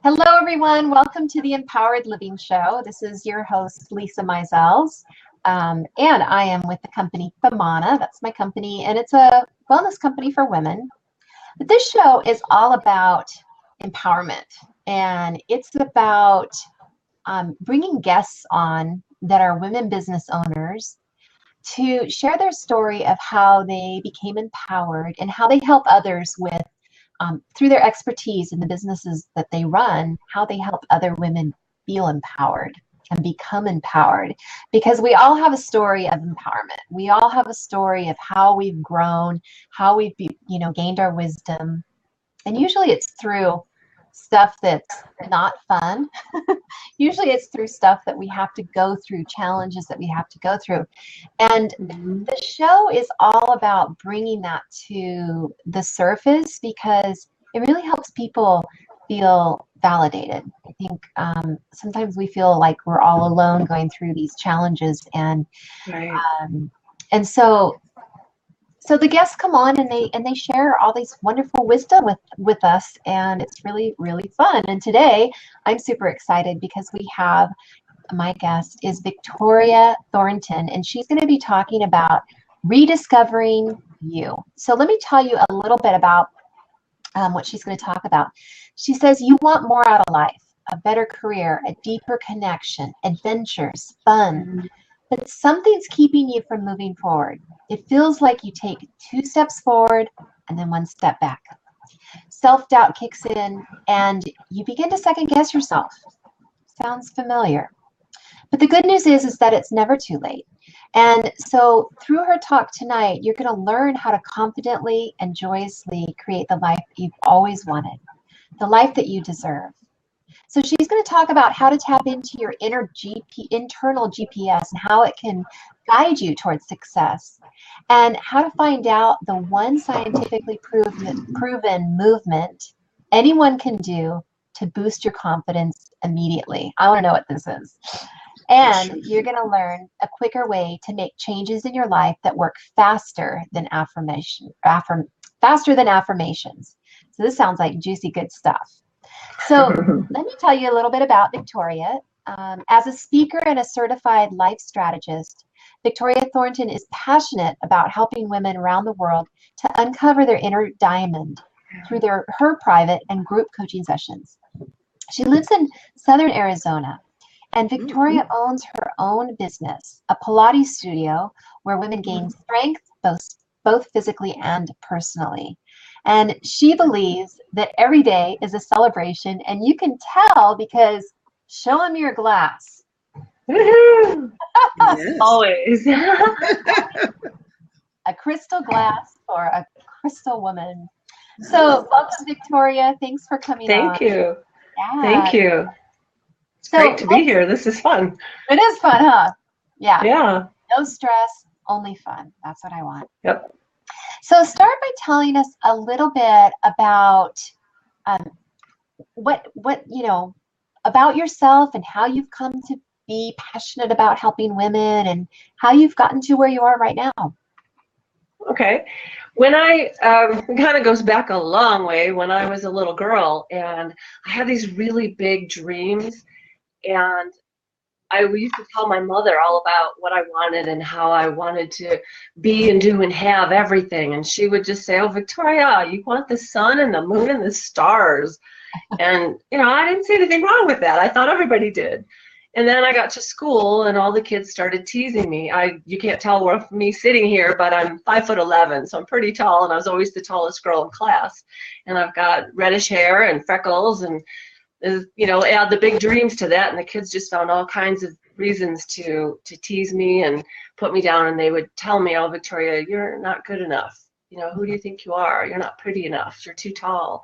Hello, everyone. Welcome to the Empowered Living Show. This is your host, Lisa Mizels, and I am with the company Famana. That's my company, and it's a wellness company for women. But this show is all about empowerment, and it's about bringing guests on that are women business owners to share their story of how they became empowered and how they help others with through their expertise in the businesses that they run, how they help other women feel empowered and become empowered. Because we all have a story of empowerment. We all have a story of how we've grown, how we've gained our wisdom. And usually it's through stuff that's not fun. Usually it's through stuff that we have to go through, challenges that we have to go through. And the show is all about bringing that to the surface because it really helps people feel validated. I think sometimes we feel like we're all alone going through these challenges, and Right. and so the guests come on and they share all these wonderful wisdom with us, and it's really fun. And today I'm super excited because we have my guest is Victoria Thornton, and she's going to be talking about rediscovering you. So let me tell you a little bit about what she's going to talk about. She says you want more out of life, a better career, a deeper connection, adventures, fun, but something's keeping you from moving forward. It feels like you take 2 steps forward and then 1 step back. Self-doubt kicks in and you begin to second guess yourself. Sounds familiar. But the good news is that it's never too late. And so through her talk tonight, you're going to learn how to confidently and joyously create the life you've always wanted, the life that you deserve. So she's going to talk about how to tap into your internal GPS and how it can guide you towards success, and how to find out the one scientifically proven movement anyone can do to boost your confidence immediately. I want to know what this is. And you're going to learn a quicker way to make changes in your life that work faster than affirmations. So this sounds like juicy good stuff. So let me tell you a little bit about Victoria. As a speaker and a certified life strategist, Victoria Thornton is passionate about helping women around the world to uncover their inner diamond through her private and group coaching sessions. She lives in Southern Arizona, and Victoria owns her own business, a Pilates studio where women gain strength both physically and personally. And she believes that every day is a celebration, and you can tell because show them your glass. Woohoo! Yes. Always. A crystal glass for a crystal woman. So welcome, Victoria. Thanks for coming on. Thank you. Yeah. Thank you. It's great to be here. This is fun. It is fun, huh? Yeah. Yeah. No stress, only fun. That's what I want. Yep. So start by telling us a little bit about what about yourself and how you've come to be passionate about helping women and how you've gotten to where you are right now. Okay. When it kind of goes back a long way, when I was a little girl, and I had these really big dreams, and I used to tell my mother all about what I wanted and how I wanted to be and do and have everything. And she would just say, "Oh, Victoria, you want the sun and the moon and the stars." And, I didn't see anything wrong with that. I thought everybody did. And then I got to school and all the kids started teasing me. You can't tell from me sitting here, but I'm 5'11", so I'm pretty tall, and I was always the tallest girl in class. And I've got reddish hair and freckles, and add the big dreams to that, and the kids just found all kinds of reasons to tease me and put me down, and they would tell me, "Oh, Victoria, you're not good enough. Who do you think you are? You're not pretty enough. You're too tall."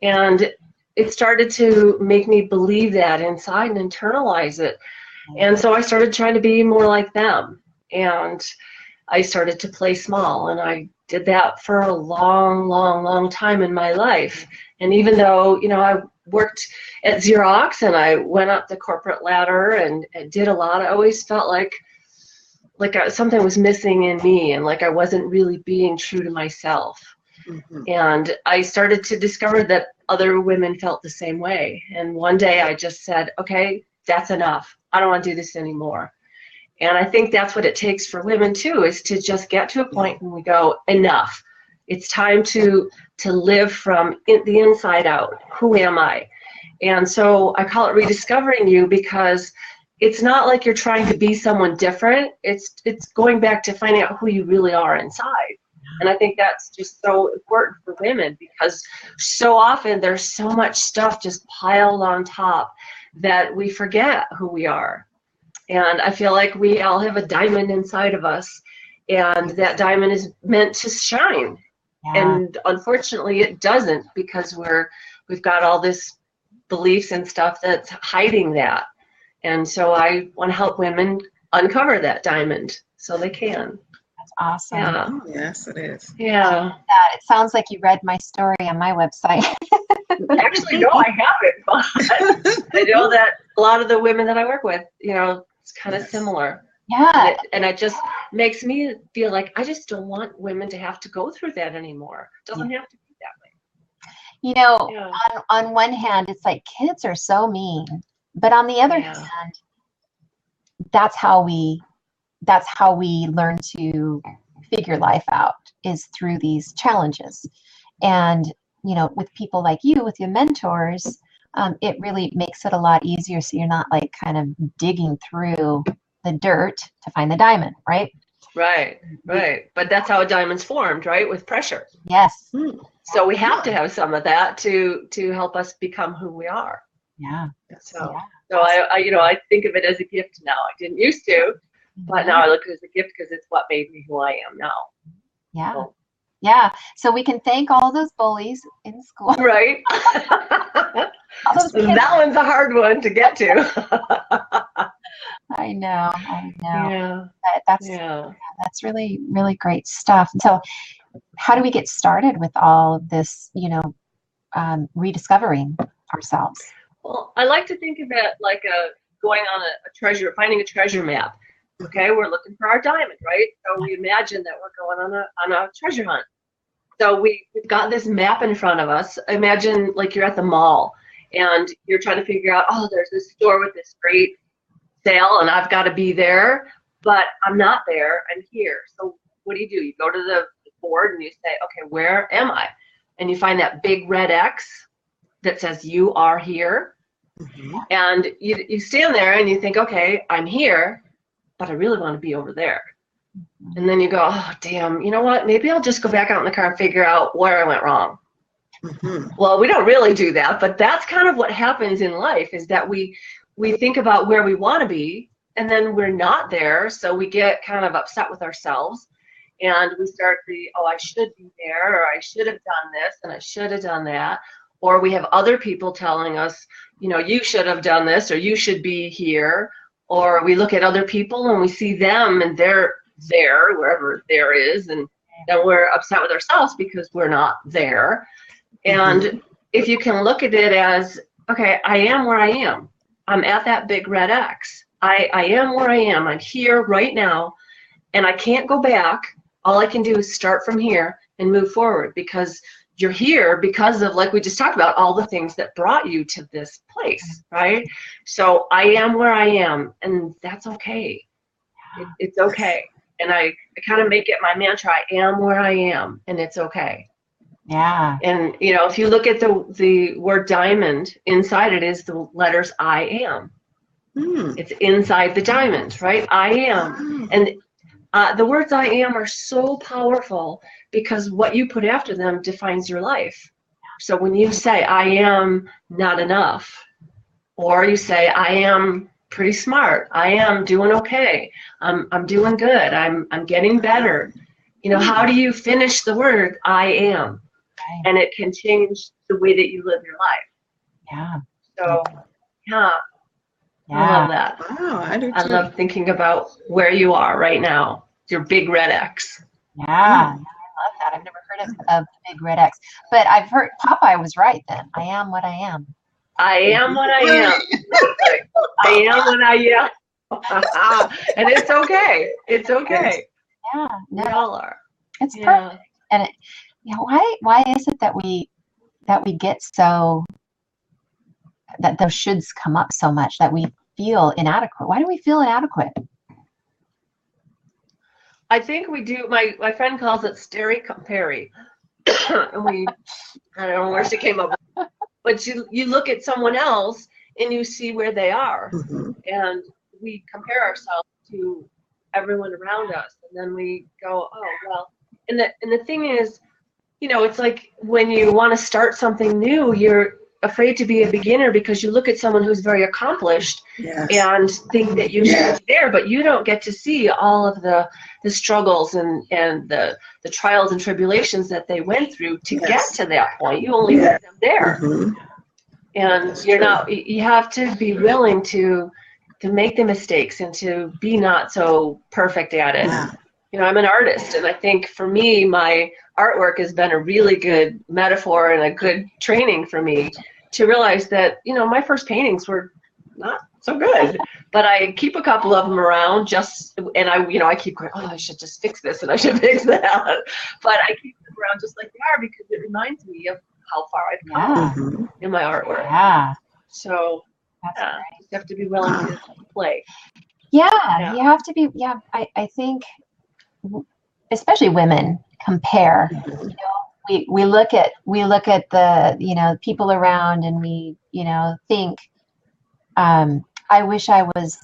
And it started to make me believe that inside and internalize it. And so I started trying to be more like them. And I started to play small, and I did that for a long time in my life. And even though, I worked at Xerox and I went up the corporate ladder and did a lot, I always felt like something was missing in me, and like I wasn't really being true to myself. And I started to discover that other women felt the same way. And one day I just said, okay, that's enough. I don't want to do this anymore. And I think that's what it takes for women too, is to just get to a point when we go, enough. It's time to live from the inside out. Who am I? And so I call it rediscovering you, because it's not like you're trying to be someone different. It's going back to finding out who you really are inside. And I think that's just so important for women, because so often there's so much stuff just piled on top that we forget who we are. And I feel like we all have a diamond inside of us, and that diamond is meant to shine. And unfortunately it doesn't, because we've got all this beliefs and stuff that's hiding that. And so I want to help women uncover that diamond so they can. That's awesome. Yeah. Oh, yes, it is. Yeah. It sounds like you read my story on my website. Actually, no, I haven't. But I know that a lot of the women that I work with, it's kind of similar. Yeah. And it just makes me feel like I just don't want women to have to go through that anymore. It doesn't have to be that way. On one hand, it's like kids are so mean, but on the other hand, that's how we learn to figure life out, is through these challenges. And with people like you, with your mentors, it really makes it a lot easier, so you're not like kind of digging through the dirt to find the diamond, right? Right. But that's how a diamond's formed, right? With pressure. Yes. So we have to have some of that to help us become who we are. Yeah. So I think of it as a gift now. I didn't used to, but now I look at it as a gift because it's what made me who I am now. Yeah. Yeah. So we can thank all those bullies in school. Right. That one's a hard one to get to. I know. Yeah. That's really, really great stuff. So how do we get started with all of this, rediscovering ourselves? Well, I like to think of it like going on finding a treasure map. Okay, we're looking for our diamond, right? So we imagine that we're going on a treasure hunt. So we've got this map in front of us. Imagine like you're at the mall and you're trying to figure out, there's this store with this great sale and I've got to be there, but I'm not there, I'm here. So what do? You go to the board and you say, okay, where am I? And you find that big red X that says you are here. And you stand there and you think, okay, I'm here, but I really want to be over there. And then you go, oh, damn, you know what? Maybe I'll just go back out in the car and figure out where I went wrong. Well, we don't really do that, but that's kind of what happens in life, is that we think about where we want to be, and then we're not there, so we get kind of upset with ourselves, and we start I should be there, or I should have done this, and I should have done that. Or we have other people telling us, you should have done this, or you should be here. Or we look at other people and we see them and they're there, wherever there is, and then we're upset with ourselves because we're not there. And if you can look at it as, okay, I am where I am. I'm at that big red X. I am where I am. I'm here right now, and I can't go back. All I can do is start from here and move forward, because you're here because of, like we just talked about, all the things that brought you to this place, right? So I am where I am, and that's okay. It's okay. And I kind of make it my mantra, I am where I am, and it's okay. Yeah. And, if you look at the word diamond, inside it is the letters I am. It's inside the diamond, right? I am. And the words I am are so powerful, because what you put after them defines your life. So when you say, I am not enough, or you say, I am pretty smart, I am doing okay, I'm doing good, I'm getting better. How do you finish the word I am? Right. And it can change the way that you live your life. Yeah. So, I love that. Wow, I do too. I love thinking about where you are right now, your big red X. Yeah. I love that. I've never heard of the big red X, but I've heard Popeye was right then. I am what I am. I am what I am. I am what I am. And it's okay. It's okay. Yeah. We all are. It's perfect. And why is it that we get so, that those shoulds come up so much, that we feel inadequate? Why do we feel inadequate? I think we do. My friend calls it stary compare. And I don't know where she came up with it. But you look at someone else and you see where they are. And we compare ourselves to everyone around us. And then we go, oh, well. And the thing is, it's like when you want to start something new, you're afraid to be a beginner because you look at someone who's very accomplished and think that you should be there, but you don't get to see all of the struggles and the trials and tribulations that they went through to get to that point. You only see them there. And you have to be willing to make the mistakes and to be not so perfect at it. I'm an artist, and I think for me, my artwork has been a really good metaphor and a good training for me to realize that, my first paintings were not so good, but I keep a couple of them around and I keep going, oh, I should just fix this and I should fix that. But I keep them around just like they are because it reminds me of how far I've come in my artwork. Yeah. So you have to be willing to play. Yeah, you have to be, I think, especially women compare. We look at the people around, and we think, I wish I was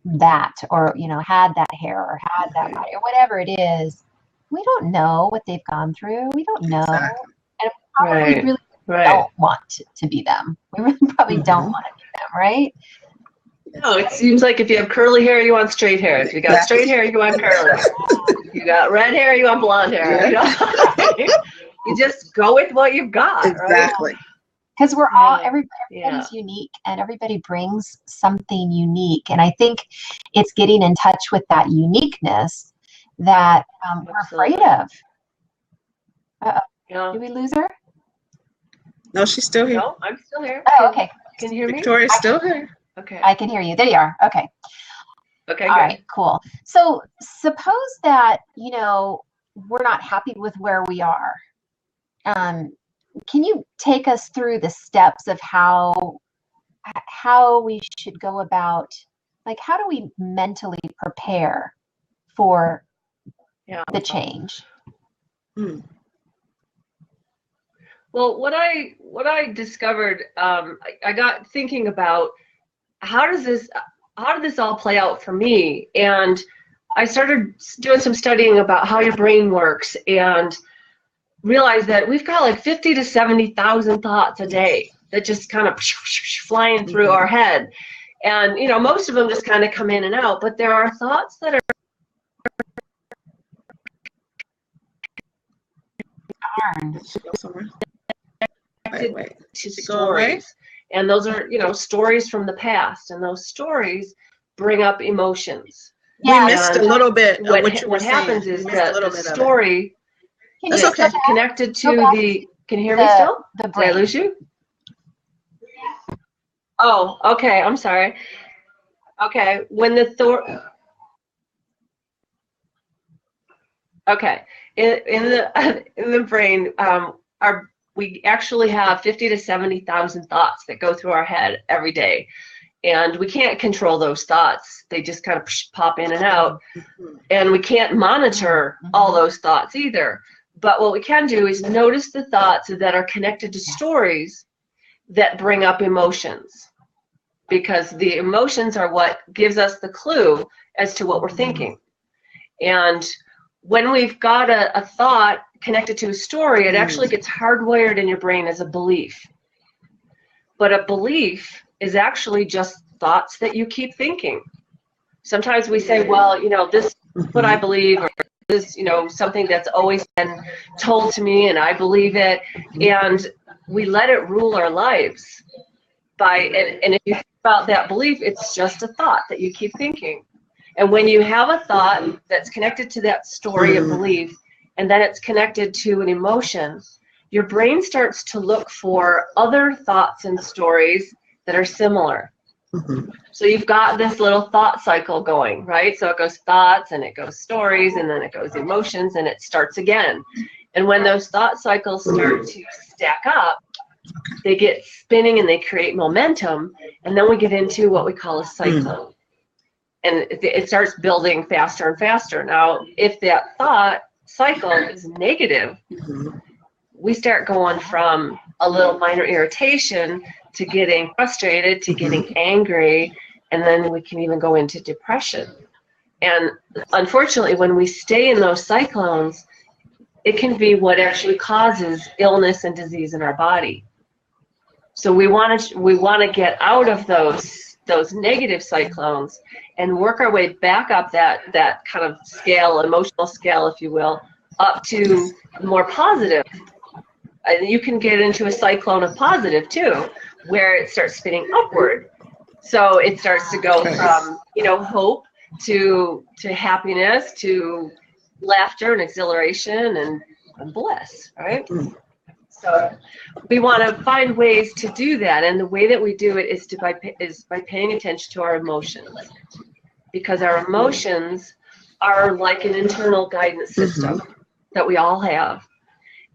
that, or had that hair, or had that body, or whatever it is. We don't know what they've gone through. We don't know, and probably really don't want to be them. We really probably don't want to be them, right? No, it seems like if you have curly hair, you want straight hair. If you got straight hair, you want curly. If you got red hair, you want blonde hair. You just go with what you've got. Exactly. Because we're all, everybody's unique, and everybody brings something unique. And I think it's getting in touch with that uniqueness that we're afraid of. Did we lose her? No, she's still here. No, I'm still here. Oh, okay. Can you hear me? Victoria's still here. Okay. I can hear you. There you are. Okay. Okay, all good. right, cool. So suppose that, we're not happy with where we are. Can you take us through the steps of how we should go about, like, how do we mentally prepare for the change? Well, what I discovered, I got thinking about how did this all play out for me, and I started doing some studying about how your brain works, and realized that we've got like 50 to 70,000 thoughts a day that just kind of flying through our head, and most of them just kind of come in and out, but there are thoughts that are to stories, and those are stories from the past, and those stories bring up emotions. We missed a little bit of what you were saying. What happens is that the story is connected to the. Can you hear me still? Did I lose you? Oh, okay. I'm sorry. Okay, when the in the brain, we actually have 50 to 70,000 thoughts that go through our head every day. And we can't control those thoughts. They just kind of pop in and out. And we can't monitor all those thoughts either. But what we can do is notice the thoughts that are connected to stories that bring up emotions. Because the emotions are what gives us the clue as to what we're thinking. And when we've got a thought connected to a story, it actually gets hardwired in your brain as a belief. But a belief is actually just thoughts that you keep thinking. Sometimes we say, well, this is what I believe, or this is, something that's always been told to me and I believe it, and we let it rule our lives. And if you think about that belief, it's just a thought that you keep thinking. And when you have a thought that's connected to that story of belief, and then it's connected to an emotion, your brain starts to look for other thoughts and stories that are similar. So you've got this little thought cycle going, right? So it goes thoughts, and it goes stories, and then it goes emotions, and it starts again. And when those thought cycles start to stack up, they get spinning and they create momentum, and then we get into what we call a cyclone. And it starts building faster and faster. Now, if that thought cycle is negative, we start going from a little minor irritation to getting frustrated to getting angry, and then we can even go into depression. And unfortunately, when we stay in those cyclones, it can be what actually causes illness and disease in our body. So we want to get out of those negative cyclones and work our way back up that kind of scale, emotional scale, if you will, up to more positive. And you can get into a cyclone of positive too, where it starts spinning upward. So it starts to go from, hope to happiness to laughter and exhilaration and bliss, right? So we want to find ways to do that, and the way that we do it is by paying attention to our emotions, because our emotions are like an internal guidance system that we all have.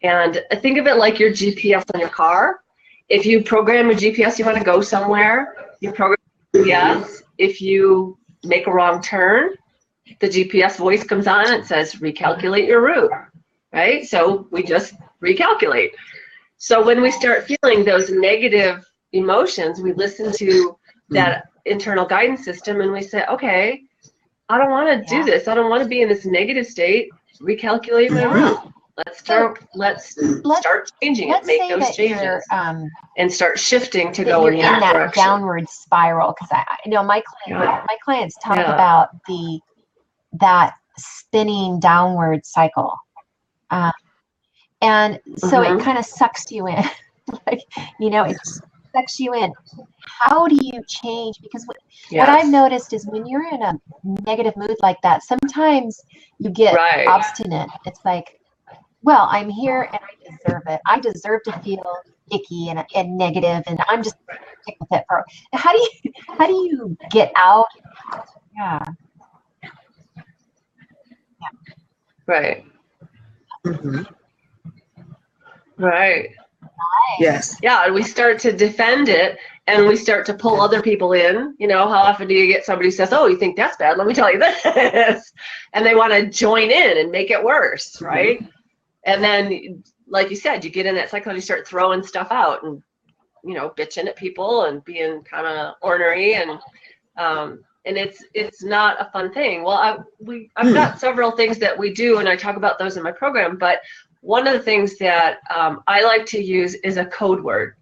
And think of it like your GPS on your car. If you program your GPS, you want to go somewhere, you program your GPS. If you make a wrong turn, the GPS voice comes on and says, recalculate your route, right? So we just recalculate. So when we start feeling those negative emotions, we listen to that internal guidance system and we say, okay, I don't want to do this. I don't want to be in this negative state. Recalculate my route. Let's start changing it, make those changes, and start shifting to go in that direction. Downward spiral. Because I know my clients talk about that spinning downward cycle. And so it kind of sucks you in, it sucks you in. How do you change? Because what I've noticed is when you're in a negative mood like that, sometimes you get obstinate. It's like, well, I'm here and I deserve it. I deserve to feel icky and negative, and I'm just going to stick with it. How do you get out? Yeah. Right. Right. Yes. Yeah, and we start to defend it, and we start to pull other people in. How often do you get somebody who says, oh, you think that's bad? Let me tell you this. And they want to join in and make it worse, right? And then, like you said, you get in that cycle, you start throwing stuff out and, bitching at people and being kind of ornery, and it's not a fun thing. Well, I've got several things that we do, and I talk about those in my program, but one of the things that I like to use is a code word.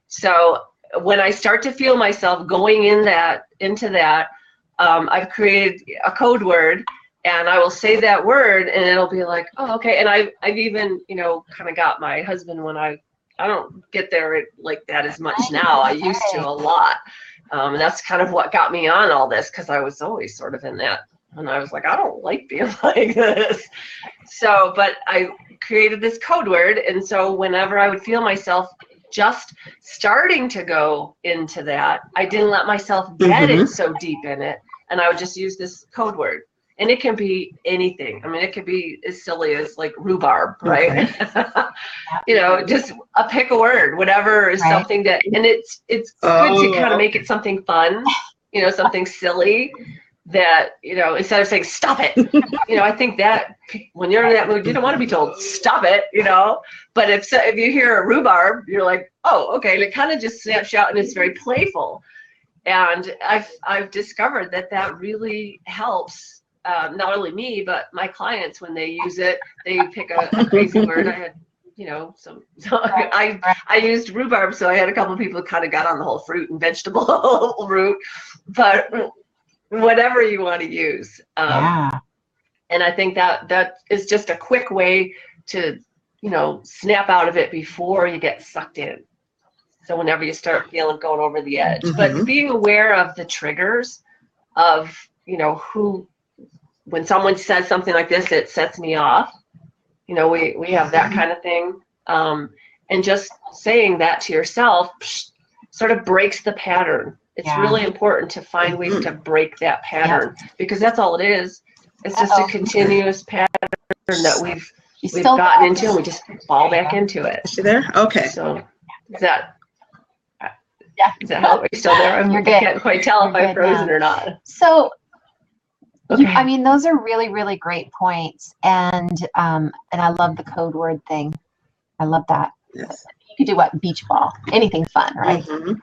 So when I start to feel myself going into that, I've created a code word, and I will say that word, and it'll be like, oh, okay. And I've even, kind of got my husband when I don't get there like that as much now. I used to a lot. And that's kind of what got me on all this, because I was always sort of in that. And I was like, I don't like being like this. So, but I created this code word. And so whenever I would feel myself just starting to go into that, I didn't let myself get it so deep in it. And I would just use this code word. And it can be anything. I mean, it could be as silly as like rhumbarb, right? Just pick a word, whatever is something that, and it's good to kind of make it something fun, something silly that, instead of saying, stop it, I think that when you're in that mood, you don't want to be told, stop it, but if you hear a rhubarb, you're like, oh, okay. And it kind of just snaps you out, and it's very playful. And I've discovered that really helps. Not only me, but my clients, when they use it, they pick a crazy word. I had, I used rhubarb, so I had a couple of people kind of got on the whole fruit and vegetable route, but whatever you want to use. And I think that is just a quick way to, snap out of it before you get sucked in. So whenever you start feeling going over the edge, but being aware of the triggers of, when someone says something like this, it sets me off. We have that kind of thing. And just saying that to yourself sort of breaks the pattern. It's really important to find ways to break that pattern, because that's all it is. It's just a continuous pattern that we've we've gotten into, and we just fall back into it. Is she there? Okay. So is that Yeah. Is that how are you still there? You're I good. can't quite tell if I'm frozen or not. So, Okay. I mean, those are really, really great points, and I love the code word thing. I love that. Yes. You could do what? Beach ball, anything fun, right? Mm-hmm.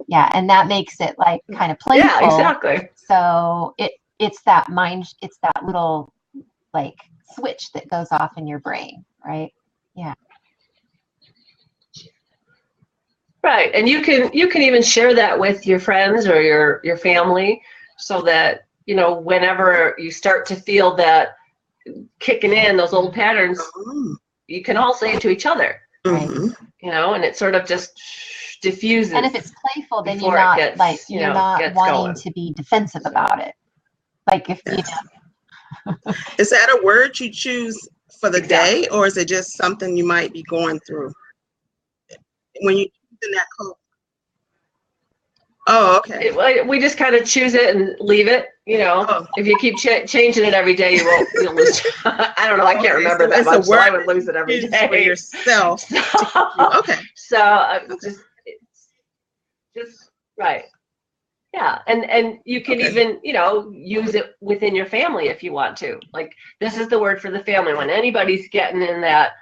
Yeah, and that makes it like kind of playful. Yeah, exactly. So it's that little like switch that goes off in your brain, right? Yeah. Right, and you can even share that with your friends or your family, so that whenever you start to feel that kicking in, those old patterns, you can all say it to each other. Mm-hmm. And it sort of just diffuses. And if it's playful, then you're not you're not wanting going to be defensive about it. Like if Is that a word you choose for the day, or is it just something you might be going through when you in that code? Oh, okay. We just kind of choose it and leave it. If you keep changing it every day, you'll lose. I don't know. I can't remember that much. So I would lose it every day for yourself. Okay. So just right. Yeah, and you can even use it within your family if you want to. Like, this is the word for the family when anybody's getting in that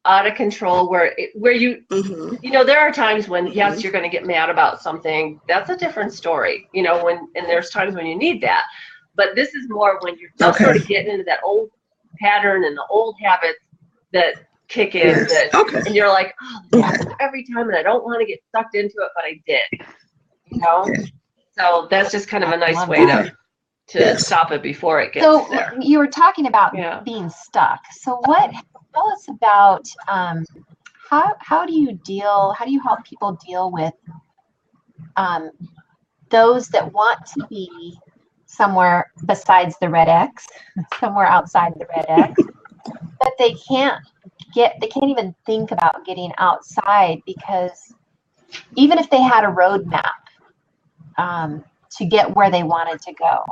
out of control where you there are times when yes, you're going to get mad about something. That's a different story. And there's times when you need that. But this is more when you're just sort of getting into that old pattern and the old habits that kick in. And you're like, oh, this happens every time, and I don't want to get sucked into it, but I did. So that's just kind of a nice way to stop it before it gets there. So you were talking about being stuck. So tell us about how do you help people deal with those that want to be somewhere besides the red X, somewhere outside the red X, but they can't even think about getting outside, because even if they had a roadmap to get where they wanted to go,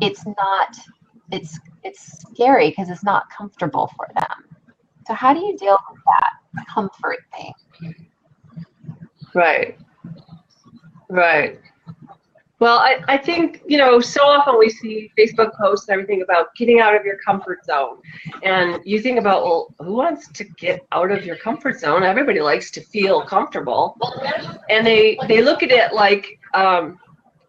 it's scary because it's not comfortable for them. So how do you deal with that comfort thing? Right. Well, I think, so often we see Facebook posts and everything about getting out of your comfort zone. And you think about, well, who wants to get out of your comfort zone? Everybody likes to feel comfortable. And they look at it like,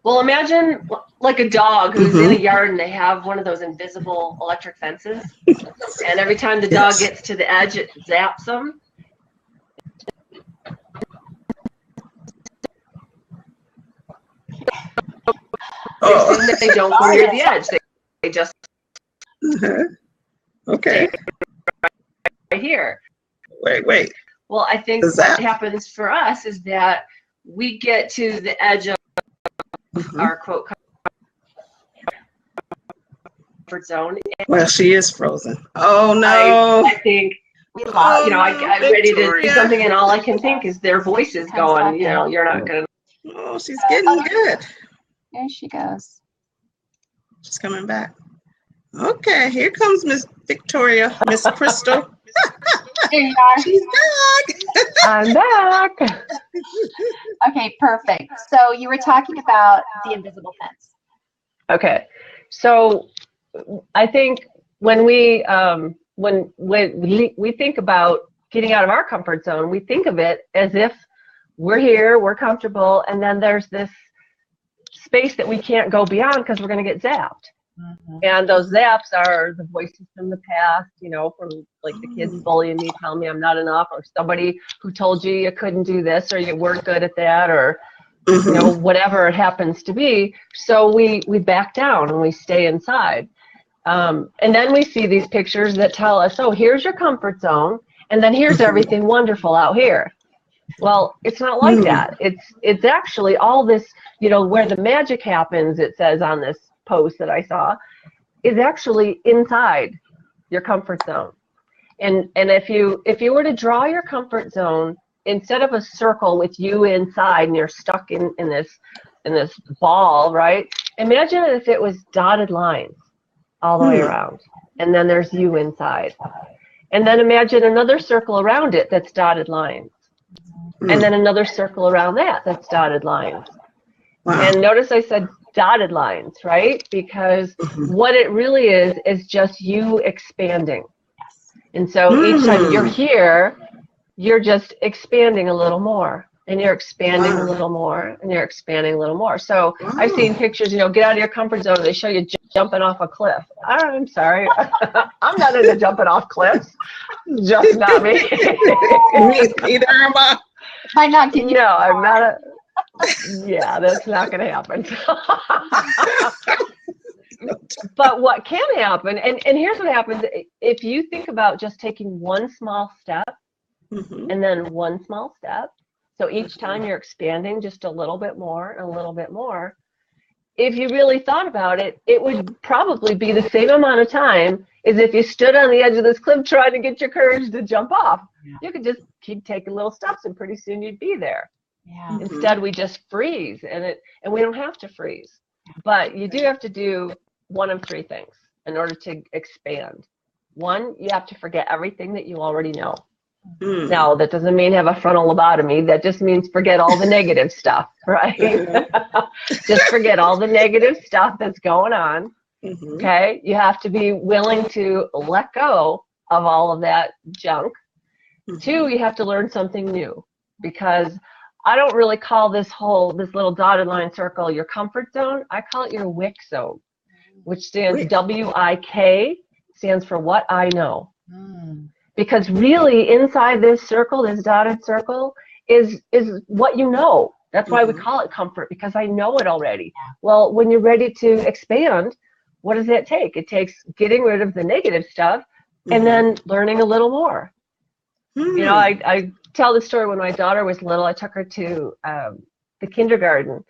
well, imagine like a dog who's in a yard and they have one of those invisible electric fences. And every time the dog gets to the edge, it zaps them. They don't go near the edge. They just okay. Right here. Wait. Well, I think what happens for us is that we get to the edge of our quote comfort zone. Well, she is frozen. Oh no! I think I'm ready to do something, and all I can think is their voices going. You're not gonna. Oh, she's getting good. There she goes. She's coming back. Okay, here comes Miss Victoria, Miss Crystal. There you are. She's back. I'm back. Okay, perfect. So you were talking about the invisible fence. Okay, so I think when we think about getting out of our comfort zone, we think of it as if we're here, we're comfortable, and then there's this space that we can't go beyond because we're going to get zapped. And those zaps are the voices from the past, from like the kids bullying me, telling me I'm not enough, or somebody who told you couldn't do this, or you weren't good at that, or whatever it happens to be. So we back down and we stay inside. And then we see these pictures that tell us, oh, here's your comfort zone, and then here's everything wonderful out here. Well, it's not like that. It's actually all this, where the magic happens, it says on this post that I saw, is actually inside your comfort zone. And if you were to draw your comfort zone, instead of a circle with you inside and you're stuck in this ball, right? Imagine if it was dotted lines all the way around. And then there's you inside. And then imagine another circle around it that's dotted lines. And then another circle around that that's dotted lines. Wow. And notice I said dotted lines, right? Because what it really is just you expanding. And so each time you're here, you're just expanding a little more. And you're expanding a little more, and you're expanding a little more. So I've seen pictures, you know, get out of your comfort zone. They show you jumping off a cliff. I'm sorry. I'm not into jumping off cliffs. Just not me. Either am I. Might not get you. No, I'm not a... Yeah, that's not going to happen. But what can happen, and here's what happens, if you think about just taking one small step, and then one small step, so each time you're expanding just a little bit more and a little bit more, if you really thought about it, it would probably be the same amount of time as if you stood on the edge of this cliff trying to get your courage to jump off. You could just keep taking little steps and pretty soon you'd be there. Yeah. Instead, we just freeze, and we don't have to freeze. But you do have to do one of three things in order to expand. One, you have to forget everything that you already know. Now, that doesn't mean have a frontal lobotomy. That just means forget all the negative stuff, right? Just forget all the negative stuff that's going on, okay? You have to be willing to let go of all of that junk. Two, you have to learn something new, because I don't really call this little dotted line circle your comfort zone. I call it your WIC zone, which stands W-I-K, stands for what I know. Because really inside this circle, this dotted circle, is what you know. That's why we call it comfort, because I know it already. Well, when you're ready to expand, what does that take? It takes getting rid of the negative stuff and then learning a little more. You know, I tell the story when my daughter was little. I took her to the kindergarten,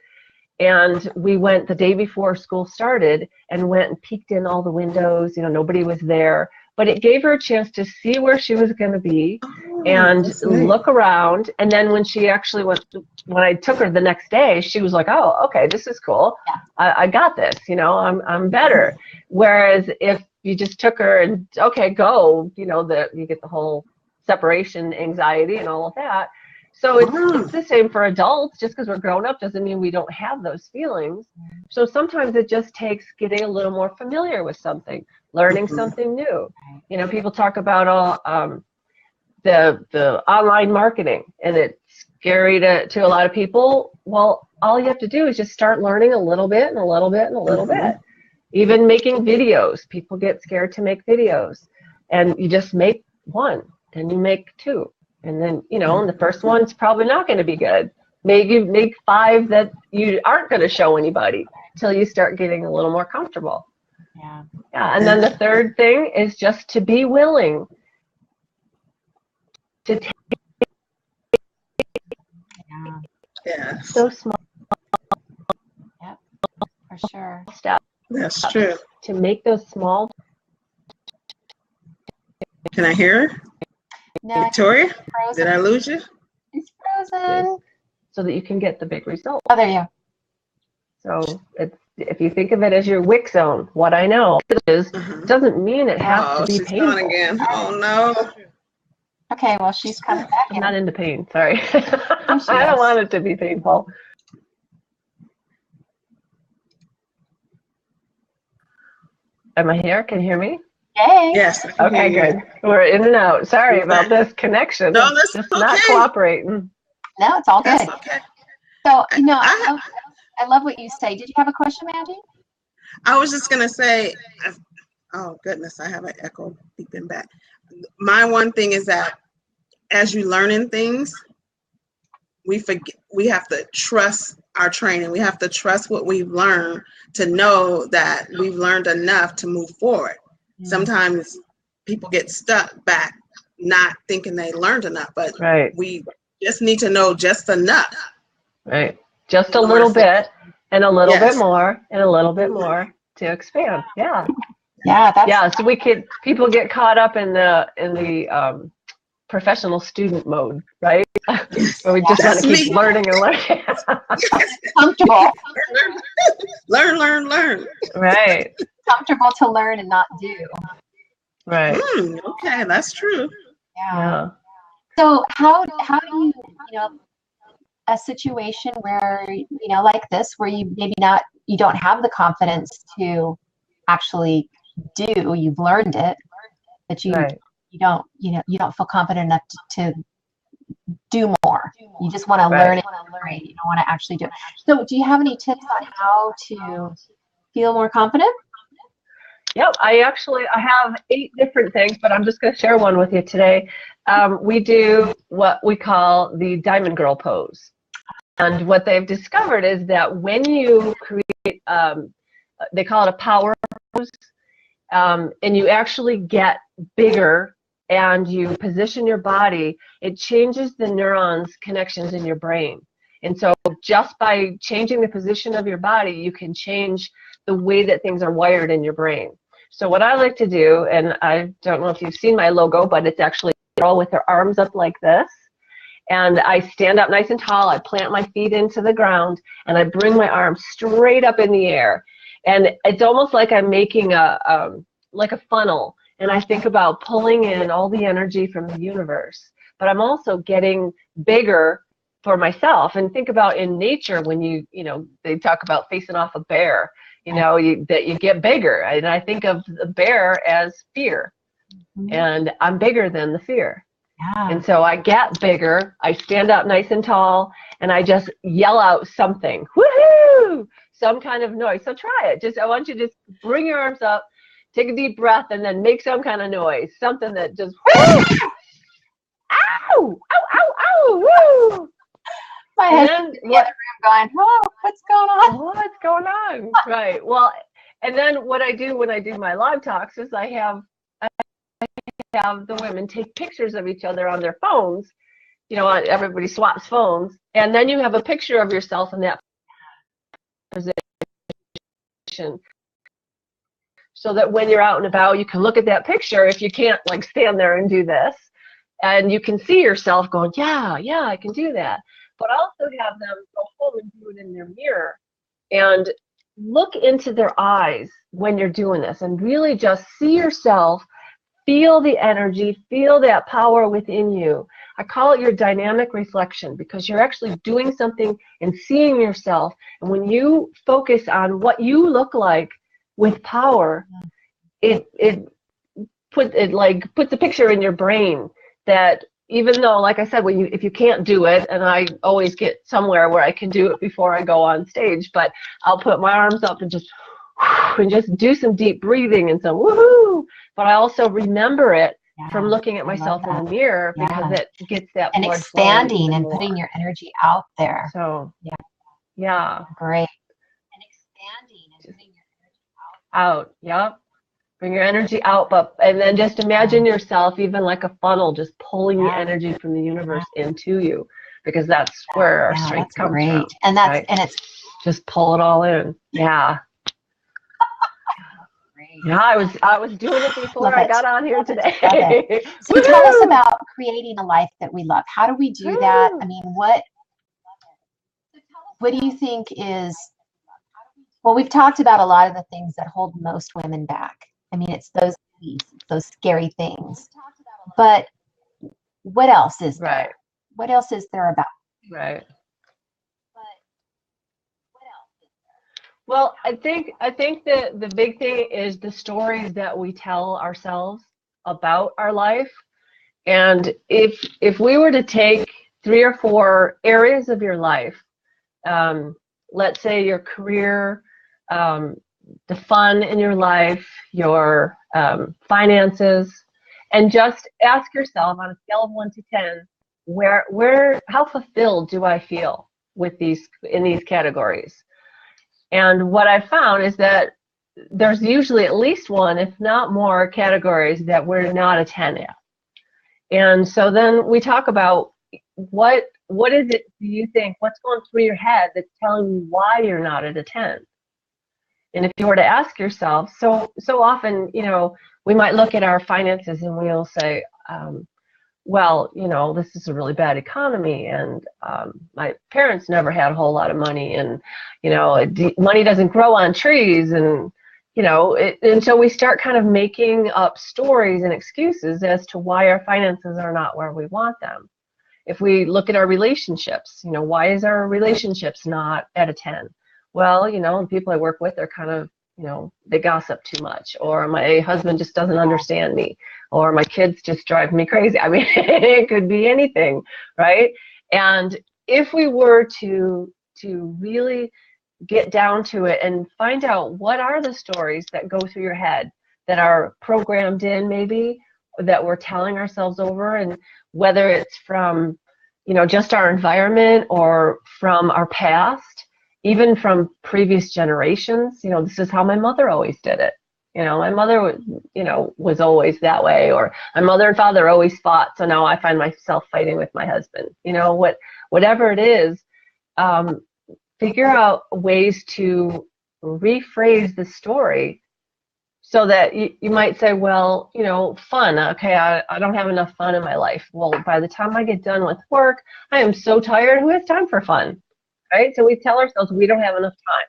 and we went the day before school started and went and peeked in all the windows. You know, nobody was there. But it gave her a chance to see where she was going to be and look around. And then when she actually went, when I took her the next day, she was like, oh, okay, this is cool. I got this, you know, I'm better. Whereas if you just took her and, okay, go, you know, you get the whole separation anxiety and all of that. So it's the same for adults. Just because we're grown up doesn't mean we don't have those feelings. So sometimes it just takes getting a little more familiar with something, learning something new. You know, people talk about all the online marketing, and it's scary to a lot of people. Well, all you have to do is just start learning a little bit and a little bit and a little bit. Even making videos, people get scared to make videos, and you just make one, and you make two. And then, you know, and the first one's probably not going to be good. Maybe make 5 that you aren't going to show anybody until you start getting a little more comfortable. Yeah. And then the third thing is just to be willing to take so small for sure. steps. That's true. To make those small. Can I hear her? No, Victoria, did I lose you? It's frozen. So that you can get the big result. Oh, there you go. So if you think of it as your WIC zone, what I know is doesn't mean it has to be she's painful. gone again. Oh no. Okay, well, she's coming back in. I'm not into pain. Sorry. I don't want it to be painful. Am I here? Can you hear me? Yay. Yes. Okay, good. We're in and out. Sorry about this connection. No, that's just okay. not cooperating. No, it's all good. That's okay. So, you know, I love what you say. Did you have a question, Maggie? I was just gonna say, oh goodness, I have an echo beeping back. My one thing is that as you learning things, we have to trust our training. We have to trust what we've learned to know that we've learned enough to move forward. Sometimes people get stuck back, not thinking they learned enough, but we just need to know just enough. Right. Just a little bit and a little bit more and a little bit more to expand. Yeah. Yeah. So people get caught up in the professional student mode, right? Where we just want to keep learning and learning. Comfortable. Learn. Right. comfortable to learn and not do. Right. Okay, that's true. Yeah. So how do you, a situation where, like this, where you you don't have the confidence to actually do, you've learned it, but you don't, you don't feel confident enough to do more. You just want to learn it, right? You don't want to actually do it. So do you have any tips on how to feel more confident? Yep, I have 8 different things, but I'm just going to share one with you today. We do what we call the Diamond Girl pose. And what they've discovered is that when you create, they call it a power pose, and you actually get bigger and you position your body, it changes the neurons connections in your brain. And so just by changing the position of your body, you can change the way that things are wired in your brain. So what I like to do, and I don't know if you've seen my logo, but it's actually all with their arms up like this. And I stand up nice and tall, I plant my feet into the ground, and I bring my arms straight up in the air. And it's almost like I'm making like a funnel, and I think about pulling in all the energy from the universe. But I'm also getting bigger for myself. And think about in nature when they talk about facing off a bear, that you get bigger. And I think of the bear as fear, and I'm bigger than the fear. Yeah. And so I get bigger, I stand up nice and tall, and I just yell out something, woohoo, some kind of noise. So try it. I want you to just bring your arms up, take a deep breath, and then make some kind of noise, something that just, woo, ow, ow, ow, ow, woo. My husband's in the other room going, oh, what's going on? What's going on? Right. Well, and then what I do when I do my live talks is I have the women take pictures of each other on their phones. Everybody swaps phones, and then you have a picture of yourself in that position, so that when you're out and about, you can look at that picture. If you can't stand there and do this, and you can see yourself going, yeah, I can do that. But also have them go home and do it in their mirror and look into their eyes when you're doing this, and really just see yourself. Feel the energy, feel that power within you. I call it your dynamic reflection, because you're actually doing something and seeing yourself. And when you focus on what you look like with power, it puts a picture in your brain that even though, like I said, if you can't do it, and I always get somewhere where I can do it before I go on stage, but I'll put my arms up and just do some deep breathing and some woohoo. But I also remember it from looking at myself in the mirror, because it gets that and blood expanding and putting your energy out there. So yeah, great. And expanding and putting your energy out. Yep. Bring your energy out, and then just imagine yourself even like a funnel, just pulling the energy from the universe into you, because that's where our strength comes from. And and it's just pull it all in. Yeah. Yeah, I was doing it before I got on here today. So tell us about creating a life that we love. How do we do that? I mean, what do you think is, well, we've talked about a lot of the things that hold most women back. I mean, it's those scary things. But what else is there? Right. What else is there about? Right. Well, I think that the big thing is the stories that we tell ourselves about our life. And if we were to take 3 or 4 areas of your life, let's say your career, the fun in your life, your finances, and just ask yourself on a scale of 1 to 10, how fulfilled do I feel in these categories? And what I found is that there's usually at least 1, if not more, categories that we're not a 10 at. And so then we talk about what is it, do you think, what's going through your head that's telling you why you're not at a 10? And if you were to ask yourself, so often, we might look at our finances and we'll say, well, this is a really bad economy, and my parents never had a whole lot of money, and money doesn't grow on trees, and and so we start kind of making up stories and excuses as to why our finances are not where we want them. If we look at our relationships, why is our relationships not at a 10? Well, the people I work with are kind of, they gossip too much, or my husband just doesn't understand me, or my kids just drive me crazy. I mean, it could be anything, right? And if we were to really get down to it and find out what are the stories that go through your head that are programmed in, maybe, that we're telling ourselves over, and whether it's from just our environment or from our past, even from previous generations. This is how my mother always did it. My mother was always that way, or my mother and father always fought, so now I find myself fighting with my husband. Whatever it is, figure out ways to rephrase the story so that you might say, well, fun. Okay, I don't have enough fun in my life. Well, by the time I get done with work, I am so tired. Who has time for fun, right? So we tell ourselves we don't have enough time,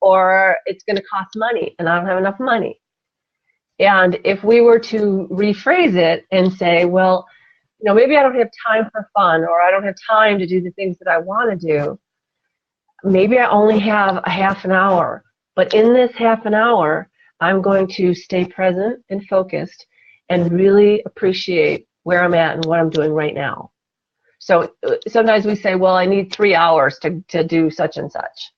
or it's going to cost money, and I don't have enough money. And if we were to rephrase it and say, well, maybe I don't have time for fun, or I don't have time to do the things that I want to do. Maybe I only have a half an hour, but in this half an hour, I'm going to stay present and focused and really appreciate where I'm at and what I'm doing right now. So sometimes we say, well, I need 3 hours to do such and such,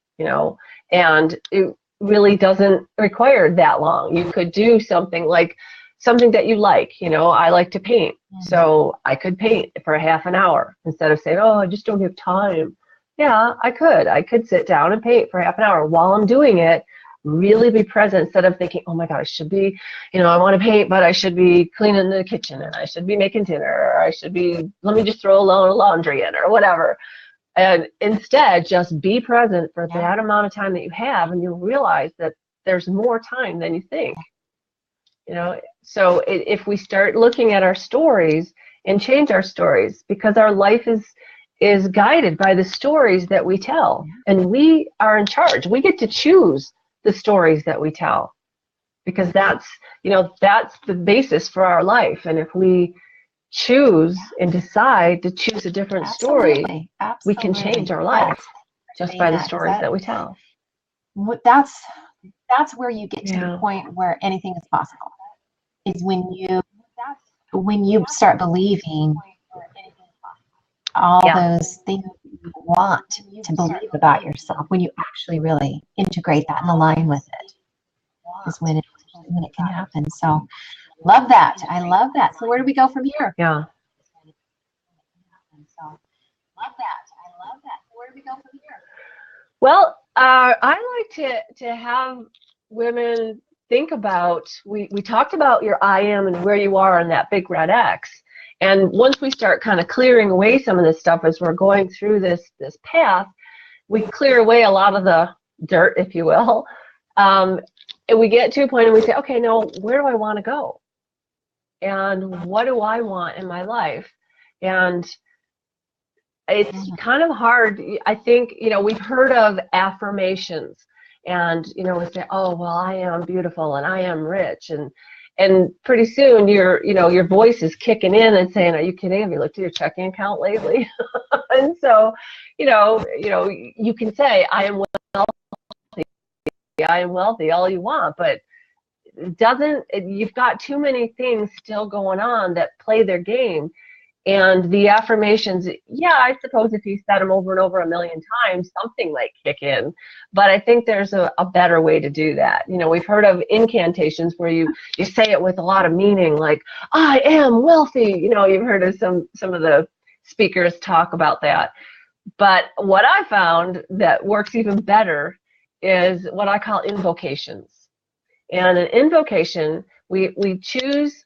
and it really doesn't require that long. You could do something that you like. I like to paint, so I could paint for a half an hour instead of saying, oh, I just don't have time. Yeah, I could sit down and paint for half an hour. While I'm doing it, really be present instead of thinking, oh my God, I should be, I want to paint, but I should be cleaning the kitchen, and I should be making dinner, or I should be, let me just throw a load of laundry in, or whatever. And instead, just be present for that amount of time that you have, and you'll realize that there's more time than you think. So if we start looking at our stories and change our stories, because our life is guided by the stories that we tell, and we are in charge. We get to choose the stories that we tell, because that's the basis for our life. And if we choose and decide to choose a different story, we can change our life just by the stories that we tell. That's where you get to the point where anything is possible, is when you start believing all those things you want to believe about yourself. When you actually really integrate that and align with it, is when it can happen. So love that. I love that. So where do we go from here? Yeah. Well, I like to have women think about, we talked about your I am and where you are on that big red X. And once we start kind of clearing away some of this stuff as we're going through this path, we clear away a lot of the dirt, if you will. And we get to a point and we say, okay, now where do I want to go? And what do I want in my life? And it's kind of hard. I think, we've heard of affirmations, and, we say, oh, well, I am beautiful and I am rich. And pretty soon your voice is kicking in and saying, are you kidding? Have you looked at your checking account lately? And so, you can say, I am wealthy all you want, but you've got too many things still going on that play their game. And the affirmations, I suppose if you said them over and over a million times, something might kick in. But I think there's a better way to do that. We've heard of incantations where you say it with a lot of meaning, like, I am wealthy. You've heard of some of the speakers talk about that. But what I found that works even better is what I call invocations. And an invocation, we choose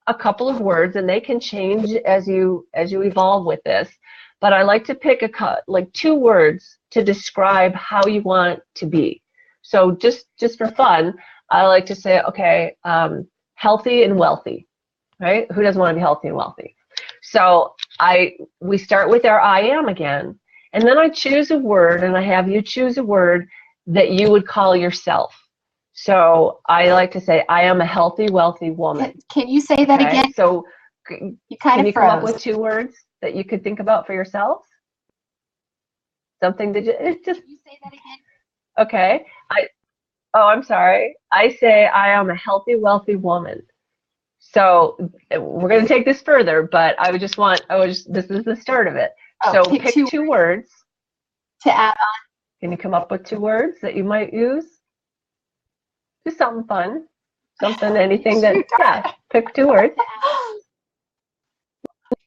a couple of words, and they can change as you evolve with this. But I like to pick like 2 words to describe how you want to be. So just for fun, I like to say, okay, healthy and wealthy, right? Who doesn't want to be healthy and wealthy? So we start with our I am again, and then I choose a word, and I have you choose a word that you would call yourself. So I like to say, I am a healthy, wealthy woman. Can you say that Okay? again? So You kind can of you come up froze. with 2 words that you could think about for yourself? Something that it's just, Can you say that again? okay. I'm sorry. I say I am a healthy, wealthy woman. So we're going to take this further, but this is the start of it. Oh, So pick pick 2 2 words. to add on. Can you come up with 2 words that you might use? Just something fun. Something, anything that, yeah, pick 2 words.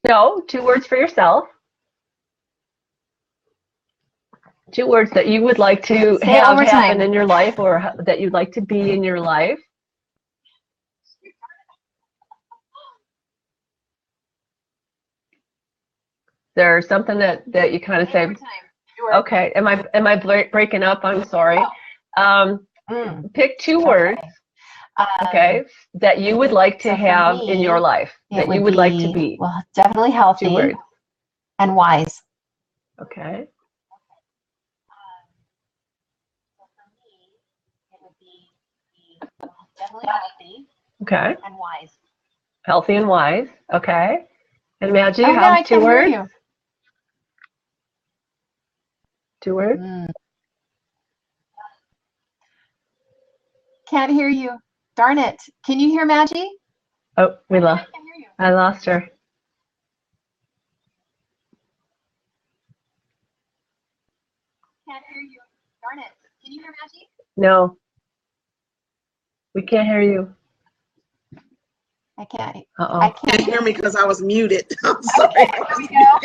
No, 2 words for yourself. 2 words that you would like to Say it have one more happen time. in your life, or that you'd like to be in your life. There's something that you kind of say, okay, am I breaking up? I'm sorry. Pick 2 words, okay, that you would like to So for have me, in your life, that you would like to be. Well, definitely 2 healthy words. and wise. Okay. So for me, it would be definitely healthy Okay. and wise. Healthy and wise. Okay. And Maggie, Oh, you no, I have 2 can't hear words? you. 2 words? Can't hear you. Darn it. Can you hear Maggie? Oh, I can't hear you. I lost her. Can't hear you. Darn it. Can you hear Maggie? No. We can't hear you. I can't. Uh-oh. I can't hear me because I was muted. I'm sorry. Okay, there we go.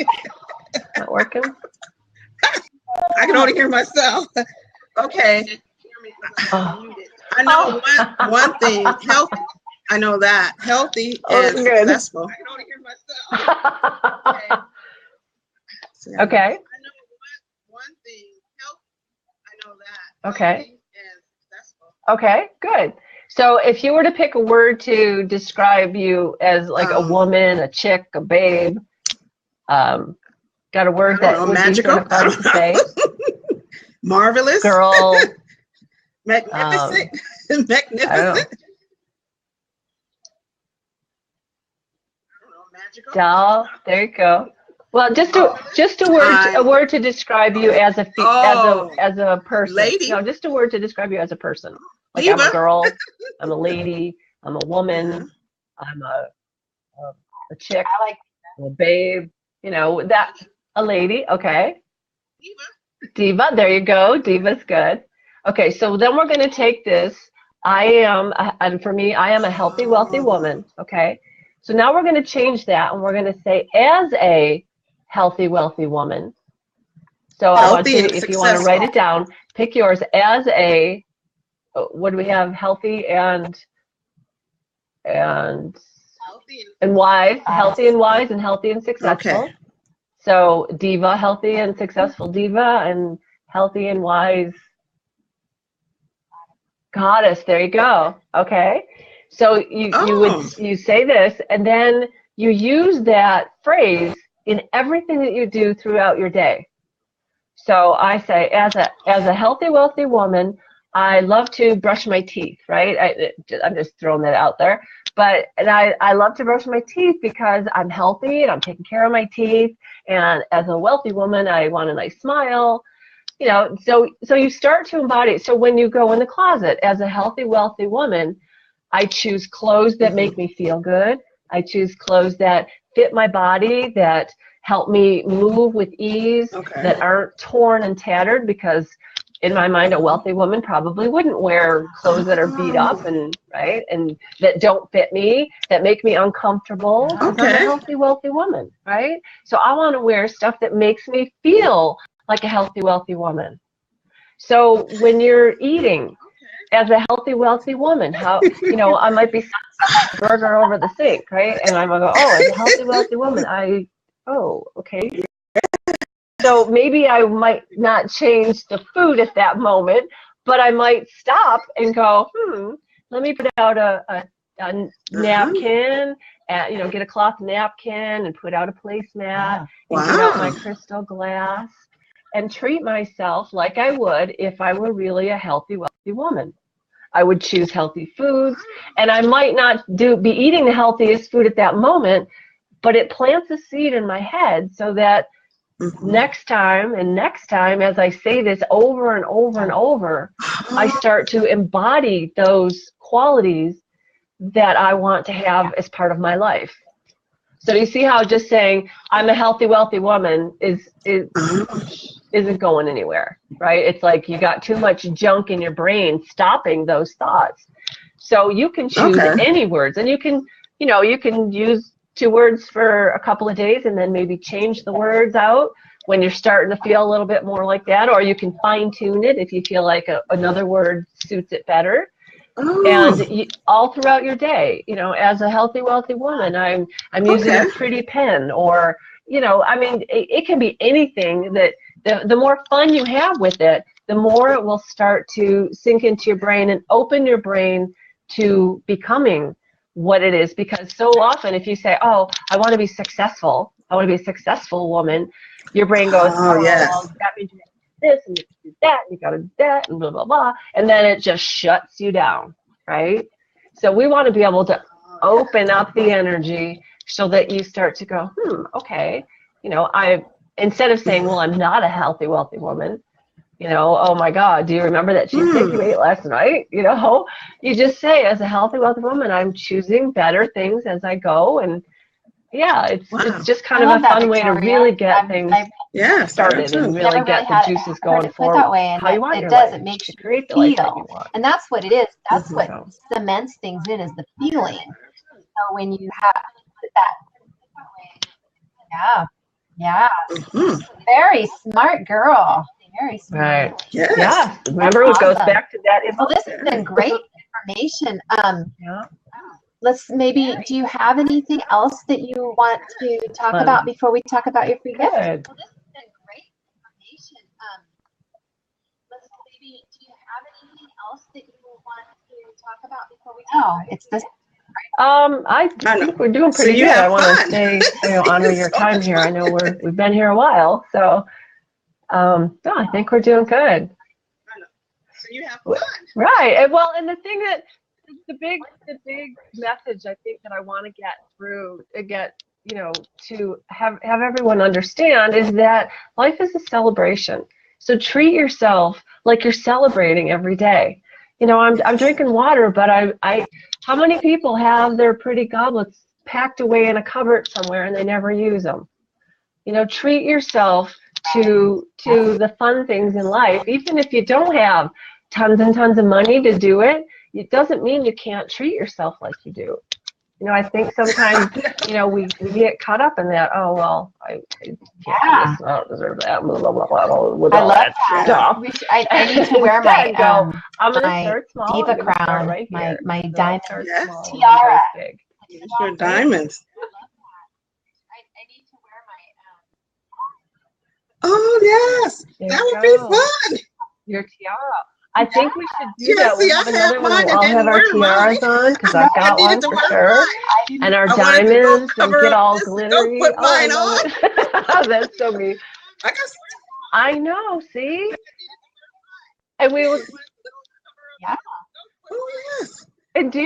Not working? I can only hear myself. Okay. Oh. I know one thing, healthy. I know that. Healthy and good. successful. I can only hear myself. Okay. I know one thing, healthy. I know that. Okay. Healthy and successful. Okay, good. So if you were to pick a word to describe you as like a woman, a chick, a babe, got a word that would magical. be sort of fun to say? Marvelous. Girl. Magnificent. Magnificent. I don't know. Magical. Doll. There you go. Well, just a word to describe you as a person. Lady. No, just a word to describe you as a person. Like Diva. I'm a girl, I'm a lady, I'm a woman, I'm a chick, I'm a babe. You know that, a lady. Okay. Diva. There you go. Diva's good. Okay, so then we're going to take this. And for me, I am a healthy, wealthy woman. Okay. So now we're going to change that, and we're going to say, as a healthy, wealthy woman. So I want you, if you want to write it down, pick yours as a, what do we have? Healthy and wise. Healthy and wise, and healthy and successful. Okay. So diva, healthy and successful diva, and healthy and wise goddess. There you go. Okay. So you say this, and then you use that phrase in everything that you do throughout your day. So I say, as a healthy, wealthy woman, I love to brush my teeth, right? I'm just throwing that out there. But I love to brush my teeth because I'm healthy and I'm taking care of my teeth. And as a wealthy woman, I want a nice smile. You know, so you start to embody it. So when you go in the closet, as a healthy, wealthy woman, I choose clothes that make me feel good. I choose clothes that fit my body, that help me move with ease, that aren't torn and tattered, because in my mind, a wealthy woman probably wouldn't wear clothes that are beat up and that don't fit me, that make me uncomfortable. Because I'm a healthy, wealthy woman, right? So I want to wear stuff that makes me feel like a healthy, wealthy woman. So when you're eating, as a healthy, wealthy woman, I might be a burger over the sink, right? And I'm gonna go, as a healthy, wealthy woman, okay. So maybe I might not change the food at that moment, but I might stop and go, let me put out a napkin, and get a cloth napkin and put out a placemat and get out my crystal glass and treat myself like I would if I were really a healthy, wealthy woman. I would choose healthy foods, and I might not be eating the healthiest food at that moment, but it plants a seed in my head so that next time and next time, as I say this over and over and over, I start to embody those qualities that I want to have as part of my life. So you see how just saying I'm a healthy, wealthy woman isn't going anywhere, right? It's like you got too much junk in your brain stopping those thoughts. So you can choose any words, and you can use 2 words for a couple of days and then maybe change the words out when you're starting to feel a little bit more like that, or you can fine tune it if you feel like another word suits it better. And all throughout your day, as a healthy, wealthy woman, I'm using a pretty pen, or, it can be anything. That the more fun you have with it, the more it will start to sink into your brain and open your brain to becoming what it is. Because so often if you say, oh, I want to be successful, I want to be a successful woman, your brain goes, well, that means you have to do this and you have to do that and you got to do that and blah, blah, blah. And then it just shuts you down, right? So we want to be able to open up the energy so that you start to go, okay, instead of saying, well, I'm not a healthy, wealthy woman, oh my God, do you remember that cheesecake you ate last night? You just say, as a healthy, wealthy woman, I'm choosing better things as I go. And yeah, it's just kind of a fun way to really get things started and really get the juices going forward. That way, and how you want it your does. life, It makes you create the life that you feel, want. and that's what it is. That's what cements things in, is the feeling. So when you have that, very smart girl. Very smart. Right. Yes. Remember, it goes back to that. Well, this has been great information. Let's maybe, do you have anything else that you want to talk about before we talk about your free gift? Well, this has been great information. Let's maybe, do you have anything else that you want to talk about before we talk about it's this. I think we're doing pretty good. I want to stay, honor your time here. I know we've been here a while, so I think we're doing good. So you have fun. Right. And well, and the thing that the big message I think that I want to get through, to have everyone understand, is that life is a celebration. So treat yourself like you're celebrating every day. I'm drinking water, but how many people have their pretty goblets packed away in a cupboard somewhere and they never use them? Treat yourself to the fun things in life. Even if you don't have tons and tons of money to do it, it doesn't mean you can't treat yourself like you do. I think sometimes, we get caught up in that. Oh, well, I can't do this, I don't deserve that, blah, blah, blah, blah, with all that stuff. I need to wear my I'm going to start small. diva crown, right here. my diamond tiara. It's your diamonds. I need to wear my Oh, yes. That would be fun. Your tiara. I think we should do that. See, We'll have another one. We'll all have our tiaras on, because I've got one for sure. And our diamonds, and get all glittery. Put mine on. That's so me. I know. See, and we will. Yeah. Oh yes. And do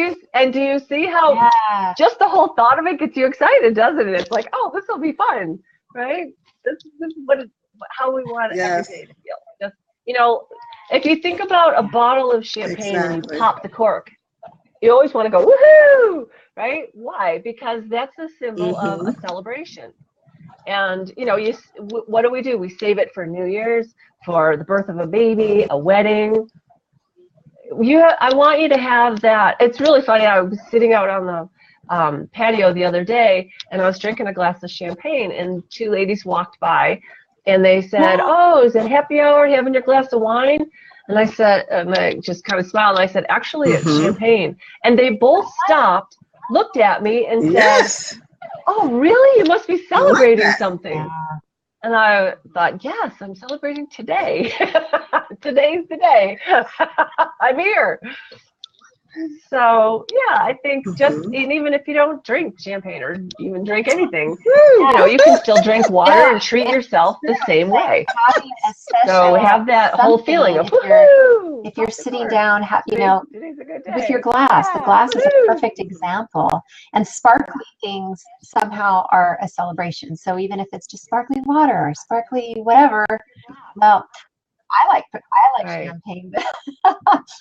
you see how just the whole thought of it gets you excited, doesn't it? It's like, oh, this will be fun, right? This is how we want every day to feel. Just, if you think about a bottle of champagne and you pop the cork, you always want to go, woohoo, right? Why? Because that's a symbol of a celebration. And, what do? We save it for New Year's, for the birth of a baby, a wedding. I want you to have that. It's really funny. I was sitting out on the patio the other day, and I was drinking a glass of champagne, and 2 ladies walked by, and they said, oh, is it happy hour? Having your glass of wine? And I said, and I just kind of smiled, and I said, actually, it's champagne. And they both stopped, looked at me, and said, oh, really? You must be celebrating something. Yeah. And I thought, yes, I'm celebrating today. Today's the day. I'm here. So yeah, I think just, Mhm. and even if you don't drink champagne or even drink anything, Woo! you know, you can still drink water Yeah, and treat it's yourself the true. same It's like way. having a So session have with that whole feeling something. of woohoo! If you're sitting down, you Today, know, today's a good with your day. glass, the Yeah, glass is a woohoo! perfect example. And sparkly things somehow are a celebration. So even if it's just sparkly water or sparkly whatever, well, I like Right. champagne, but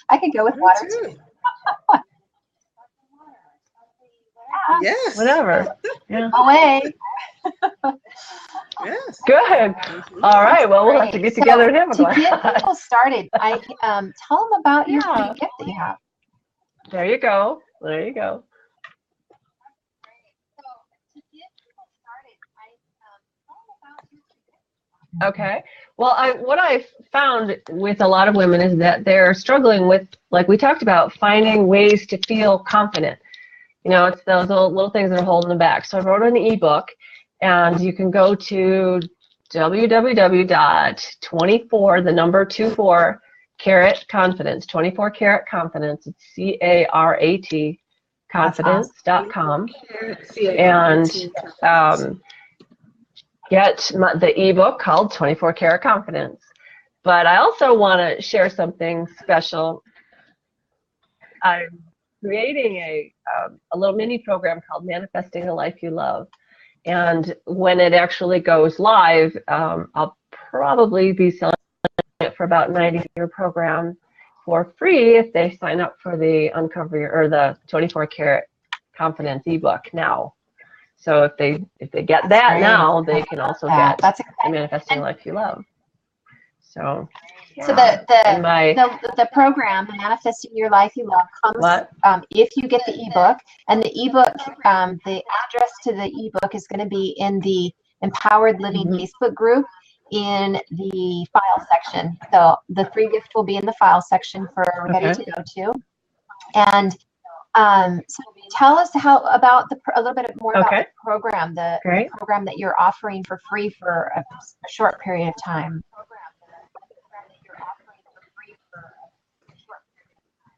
I could go with Me water too. too. Yes. Whatever. Yeah. Away. Yes. Good. Mhm. All That's right. Well, we'll have to great. get So together and have a to get glass. people started, I tell them about your free Yeah. gift that you have. There you go. There you go. Okay. Well, what I've found with a lot of women is that they're struggling with, like we talked about, finding ways to feel confident. You know, it's those little things that are holding them back. So I wrote an ebook, and you can go to www.24, the number 24, carat confidence, 24 carat confidence. It's CARAT That's awesome. confidence.com, and CARAT. get the ebook called 24 Karat Confidence. But I also want to share something special. I'm creating a little mini program called Manifesting the Life You Love. And when it actually goes live, I'll probably be selling it for about $90 program for free if they sign up for the Uncover Your, or the 24 Karat Confidence ebook now. So if they get That's that great. now, they can also Yeah, get that's the exciting. Manifesting And Life You Love. So so yeah, and my the program, the Manifesting Your Life You Love, comes what? if you get the ebook, and the ebook, the address to the ebook is going to be in the Empowered Living Facebook group in the file section. So the free gift will be in the file section for everybody to go to. And so tell us about a little bit more about the program, the program that you're offering for free for a short period of time.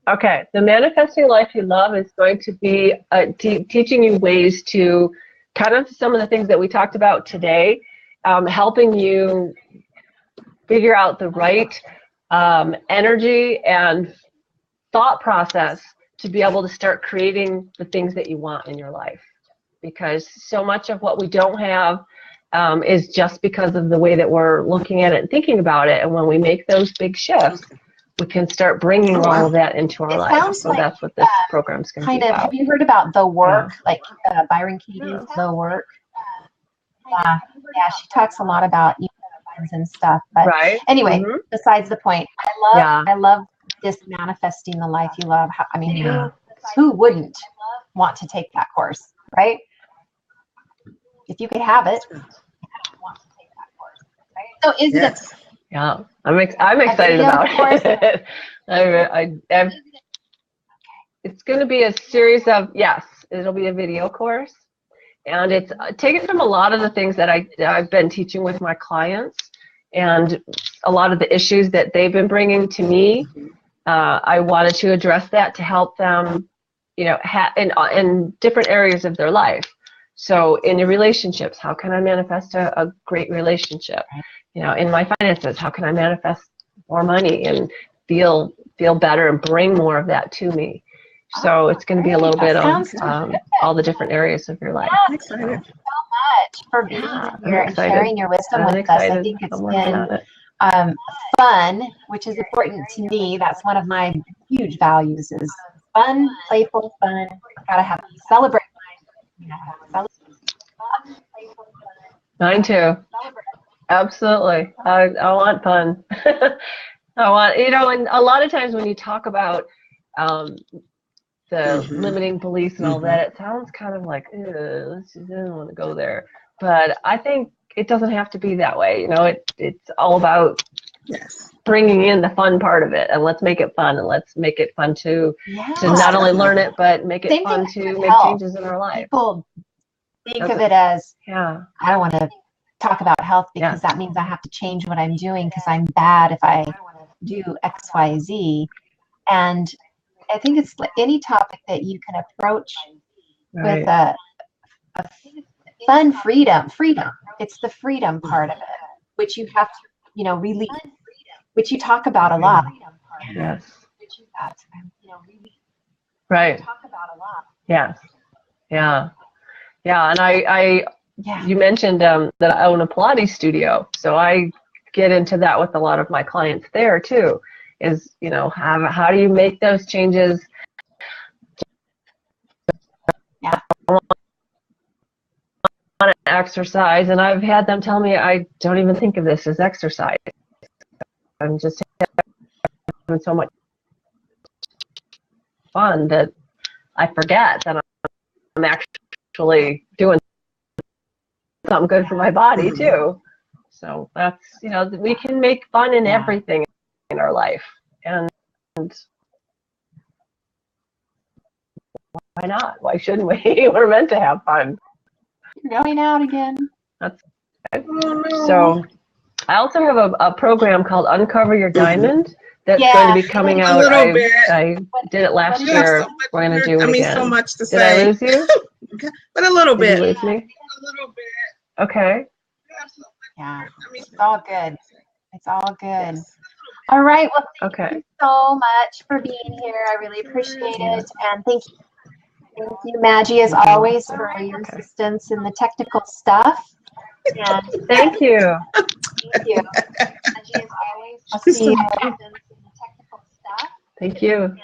Okay, the Manifesting Life You Love is going to be teaching you ways to kind of some of the things that we talked about today, helping you figure out the right energy and thought process to be able to start creating the things that you want in your life. Because so much of what we don't have is just because of the way that we're looking at it and thinking about it. And when we make those big shifts, we can start bringing all of that into our life. So that's what this program's going to be about. Have you heard about The Work, like Byron Katie's The Work? Yeah, she talks a lot about unicorns and stuff. But anyway, besides the point, I love this Manifesting the Life You Love. I mean, who wouldn't want to take that course, right? If you could have it, want to take that course, right? So is it Yeah, I'm excited about it. It's going to be a series of, yes, it'll be a video course. And it's taken from a lot of the things that I've been teaching with my clients and a lot of the issues that they've been bringing to me. I wanted to address that to help them, you know, in different areas of their life. So in your relationships, how can I manifest a great relationship? You know, in my finances, how can I manifest more money and feel better and bring more of that to me? So it's going to be a little bit of all the different areas of your life. Thank you so much for being here and sharing your wisdom with us. I think it's been fun, which is important to me. That's one of my huge values is fun, playful, fun. Gotta have celebrate. Mine too. Absolutely. I want fun. I want, you know, and a lot of times when you talk about the limiting beliefs and all that, it sounds kind of like, I don't want to go there. But I think it doesn't have to be that way. You know, it's all about bringing in the fun part of it, and let's make it fun, and let's make it fun to not only learn it, but make it fun to make changes in our life. People think of it as, I don't want to talk about health because that means I have to change what I'm doing because I'm bad if I do X, Y, Z. And I think it's any topic that you can approach Right. with a fun freedom. It's the freedom part of it, which you have to, release, which you talk about a lot. Yes. Right. Yes. Yeah. Yeah. And you mentioned that I own a Pilates studio, so I get into that with a lot of my clients there too. Is how do you make those changes? Yeah. I want to exercise, and I've had them tell me I don't even think of this as exercise. I'm just having so much fun that I forget that I'm actually doing something good for my body too. So that's, we can make fun in everything in our life, and why not? Why shouldn't we? We're meant to have fun. You're going out again. That's good. So I also have a program called Uncover Your Diamond that's going to be coming out. I did it last year. We're going to do it again. So much to say. Did I lose you? But a little bit. Did you lose me? A little bit. Okay. Yeah, it's all good. It's all good. All right. Well, thank you so much for being here. I really appreciate it. And thank you, Maggie, as always, for your assistance in the technical stuff. And thank you. Thank you. Maggie, as always, I'll see you. Thank you.